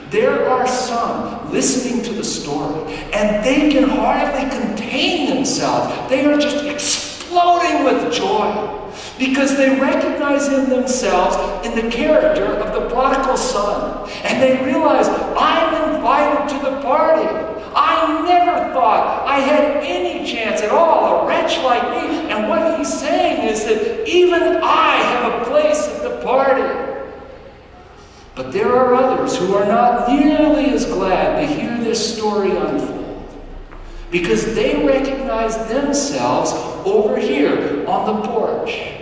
There are some listening to the story, and they can hardly contain themselves. They are just exploding with joy because they recognize in themselves in the character of the prodigal son. And they realize, I'm invited to the party. I never thought I had any chance at all, a wretch like me. And what he's saying is that even I have a place at the party. But there are others who are not nearly as glad to hear this story unfold because they recognize themselves over here on the porch.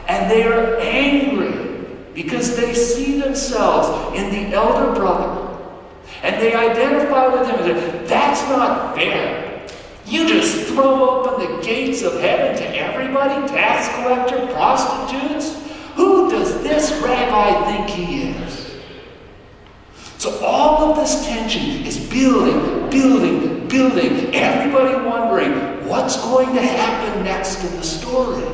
And they are angry because they see themselves in the elder brother. And they identify with him and say, that's not fair. You just throw open the gates of heaven to everybody, tax collector, prostitutes. Who does this rabbi think he is? So all of this tension is building, building, building. Everybody wondering what's going to happen next in the story.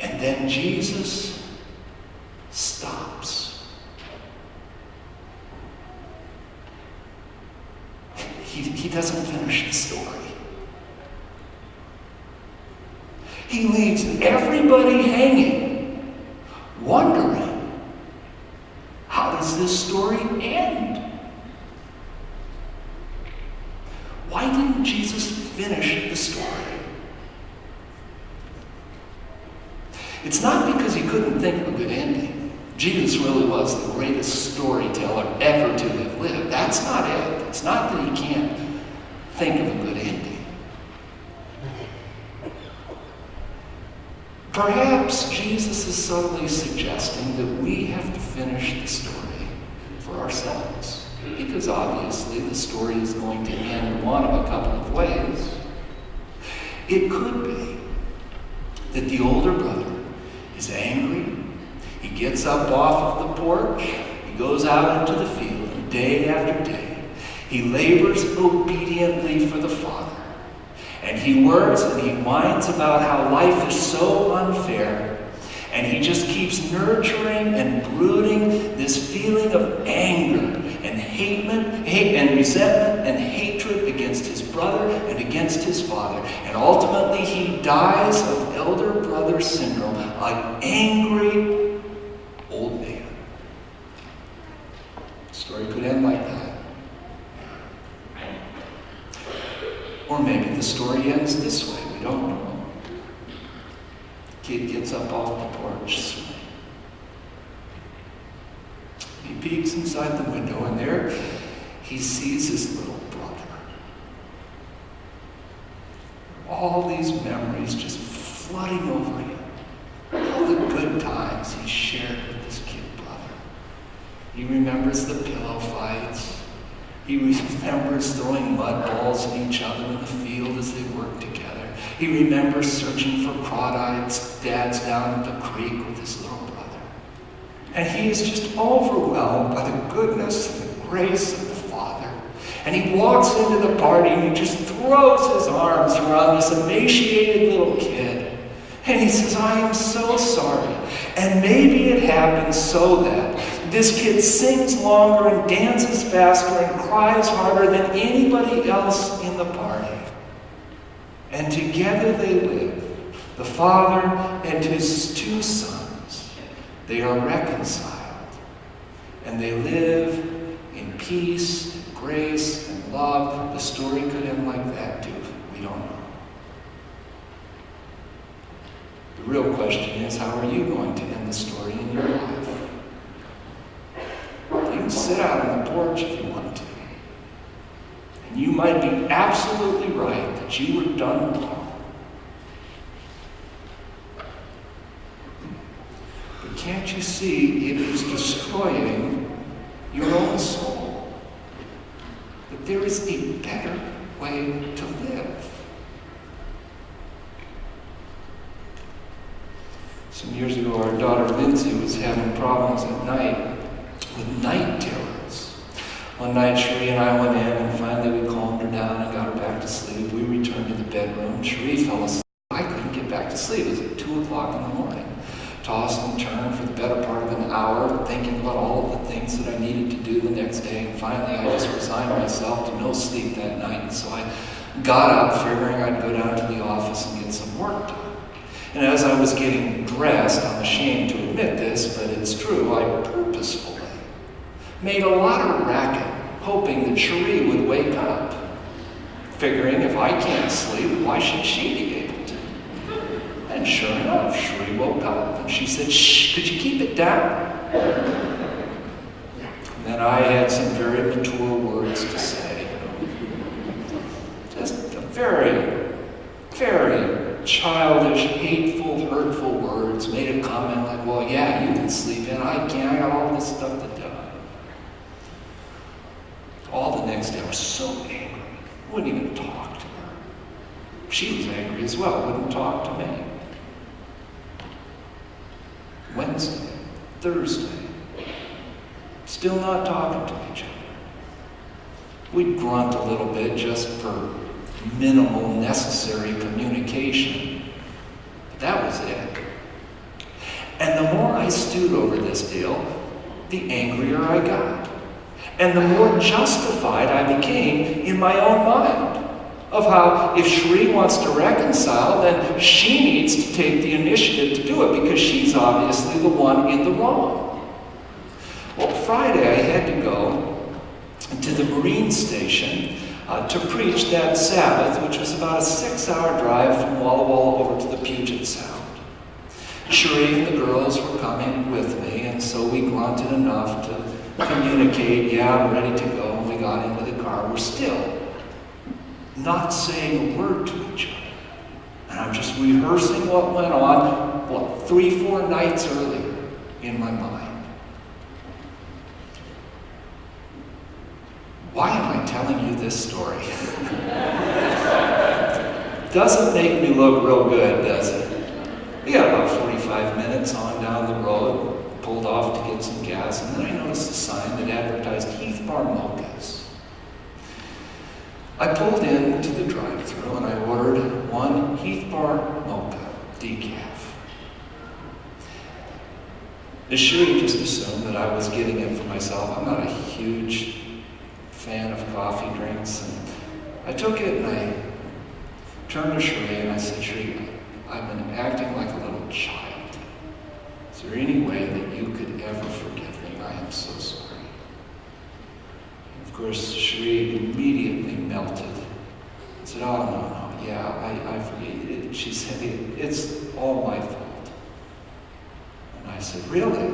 And then Jesus stops. He doesn't finish the story. He leaves everybody hanging, wondering, how does this story end? Why didn't Jesus finish the story? It's not because he couldn't think of a good ending. Jesus really was the greatest storyteller ever to have lived. That's not it. It's not that he can't think of a good ending. Perhaps Jesus is subtly suggesting that we have to finish the story for ourselves. Because obviously the story is going to end one of a couple of ways. It could be that the older brother is angry. He gets up off of the porch. He goes out into the field, and day after day, he labors obediently for the Father. And he works and he whines about how life is so unfair. And he just keeps nurturing and brooding this feeling of anger and hate and resentment and hatred against his brother and against his father. And ultimately he dies of elder brother syndrome, an angry old man. The story could end like that. Or maybe the story ends this way. We don't know. The kid gets up off the porch. He peeks inside the window, and there he sees his little brother. All these memories just flooding over him. All the good times he shared with this kid brother. He remembers the pillow fights. He remembers throwing mud balls at each other in the field as they worked together. He remembers searching for crawdads down at the creek with his little brother. And he is just overwhelmed by the goodness and the grace of the Father. And he walks into the party and he just throws his arms around this emaciated little kid. And he says, I am so sorry. And maybe it happens so that this kid sings longer and dances faster and cries harder than anybody else in the party. And together they live, the father and his two sons. They are reconciled. And they live in peace, grace, and love. The story could end like that too. We don't know. The real question is, how are you going to end the story in your life? You can sit out on the porch if you want to. And you might be absolutely right that you were done wrong. But can't you see it is destroying your own soul? That there is a better way to live. Some years ago, our daughter Lindsay was having problems at night with night terrors. One night, Cherie and I went in, and finally we calmed her down and got her back to sleep. We returned to the bedroom. Cherie fell asleep. I couldn't get back to sleep. It was at 2 o'clock in the morning. tossed and turned for the better part of an hour, thinking about all of the things that I needed to do the next day. And finally, I just resigned myself to no sleep that night. And so I got up, figuring I'd go down to the office and get some work done. And as I was getting dressed, I'm ashamed to admit this, but it's true, I purposefully made a lot of racket, hoping that Cherie would wake up. Figuring if I can't sleep, why should she be able to? And sure enough, Cherie woke up and she said, "Shh, could you keep it down?" And then I had some very mature words to say. Just a very, very childish, hateful, hurtful words. Made a comment like, "Well, yeah, you can sleep in. I can't. I got all this stuff to do." All the next day, I was so angry. Wouldn't even talk to her. She was angry as well. Wouldn't talk to me. Wednesday, Thursday, still not talking to each other. We'd grunt a little bit just for minimal necessary communication. But that was it. And the more I stewed over this deal, the angrier I got. And the more justified I became in my own mind of how if Cherie wants to reconcile, then she needs to take the initiative to do it because she's obviously the one in the wrong. Well, Friday I had to go to the Marine Station to preach that Sabbath, which was about a 6-hour drive from Walla Walla over to the Puget Sound. Cherie and the girls were coming with me, and so we grunted enough to communicate, "Yeah, I'm ready to go," and we got into the car. We're still not saying a word to each other. And I'm just rehearsing what went on, 3-4 nights earlier in my mind. Why am I telling you this story? Doesn't make me look real good, does it? We got about 45 minutes on down the road. Pulled off to get some gas, and then I noticed a sign that advertised Heath Bar Mochas. I pulled into the drive-thru and I ordered one Heath Bar Mocha decaf. Cherie just assumed that I was getting it for myself. I'm not a huge fan of coffee drinks, and I took it and I turned to Cherie and I said, "Cherie, I've been acting like a little child. Is there any way that you could ever forgive me? I am so sorry." And of course, Cherie immediately melted. I said, "Oh, no, yeah, I forgive you." She said, "It's all my fault." And I said, "Really?"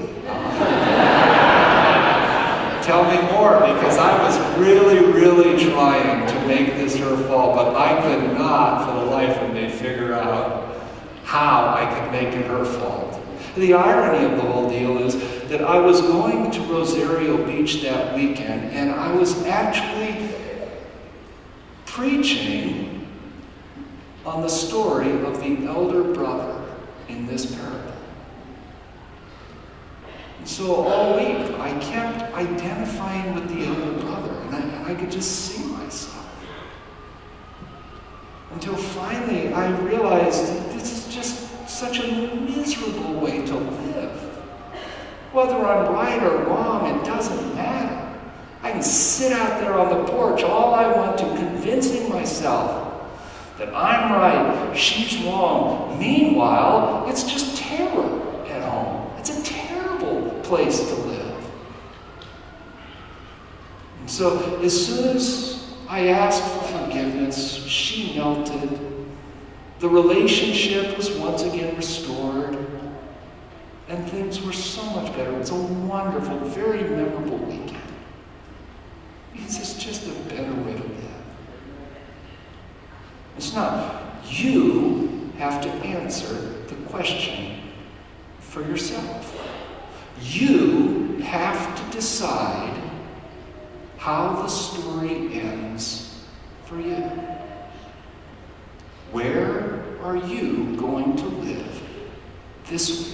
Tell me more, because I was really, really trying to make this her fault, but I could not, for the life of me, figure out how I could make it her fault. The irony of the whole deal is that I was going to Rosario Beach that weekend, and I was actually preaching on the story of the elder brother in this parable. And so all week, I kept identifying with the elder brother, and I could just see myself. Until finally, I realized that this is just such a miserable way to live. Whether I'm right or wrong, it doesn't matter. I can sit out there on the porch all I want to, convincing myself that I'm right, she's wrong. Meanwhile, it's just terror at home. It's a terrible place to live. And so as soon as I asked for forgiveness, she melted. The relationship was once again restored, and things were so much better. It was a wonderful, very memorable weekend. Because it's just a better way to live. It's not. You have to answer the question for yourself. You have to decide how the story ends for you. Where are you going to live this week?